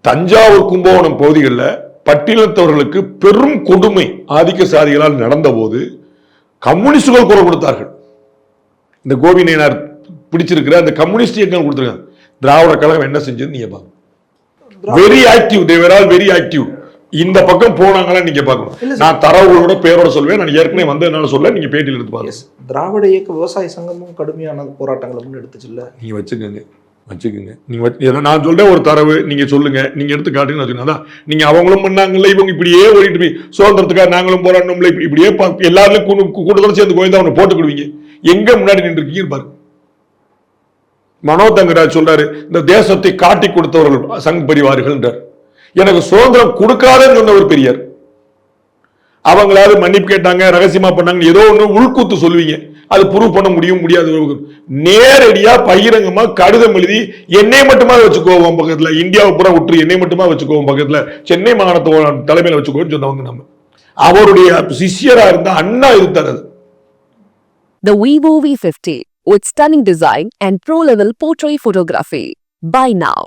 தஞ்சாவூர் கும்பகோணம் பகுதிகளில் பட்டியலத்தவர்களுக்கு பெரும் கொடுமை ஆதிக்க சாதிகளால் நடந்த போது கம்யூனிஸ்டுகள் குரல் கொடுத்தார்கள். இந்த கோவி நயினார் பிடிச்சிருக்கிற அந்த கம்யூனிஸ்ட் இயக்கம் கொடுத்துருக்காங்க. திராவிட கழகம் என்ன செஞ்சது நீங்க பாருங்க. Very active, they were all very active. இந்த பக்கம் போனாங்களா நீங்க பார்க்கணும். நான் தரவுகளோட பேரோட சொல்வேன். நான் ஏற்கனவே வந்ததுனால சொல்ல, நீங்க பேட்டியில் எடுத்து பாருங்க. திராவிட இயக்க விவசாய சங்கமும் கடுமையான போராட்டங்களை முன்னெடுத்துச்சு இல்ல. நீங்க வச்சுக்கோங்க. நீங்க நான் சொல்றேன் ஒரு தரவு, நீங்க சொல்லுங்க, நீங்க எடுத்து காட்டுங்க. அதான் நீங்க அவங்களும் பண்ணாங்கல்ல, இவங்க இப்படியே ஓடிட்டு போய் சுதந்திரத்துக்காக நாங்களும் போராடணும்ல, இப்படியே எல்லாருமே கூட்டத்தோட சேர்ந்து கோயந்தா அவனை போட்டுக்கிடுவீங்க. எங்க முன்னாடி நின்று இருக்கீங்க பாருங்க. மனோ தங்கராஜ் சொல்றாரு, இந்த தேசத்தை காட்டி கொடுத்தவர்கள் சங் பரிவார்கள். எனக்கு சுதந்திரம் கொடுக்காதன்னு சொன்னவர் பெரியார். அவங்களாவது மன்னிப்பு கேட்டாங்க, ரகசியமா பண்ணாங்க, ஏதோ ஒண்ணு உள்கூத்து சொல்லுவீங்க. அது ப்ரூவ் பண்ண முடியாது. நேரடியா பகிரங்கமா கடிதம் எழுதி என்னை மட்டுமா வச்சுக்கோவோம் பக்கத்துல, இந்தியாவை பூரா விட்டு என்னை மட்டுமா வச்சுக்கோவோம் பக்கத்துல, சென்னை மாகாணத்தோட தலைமையில வச்சுக்கோன்னு சொன்னவங்க நம்ம. அவருடைய சிஷ்யரா இருந்த அண்ணா இருந்தார். The Vivo V50 with stunning design and pro-level portrait photography. Buy now.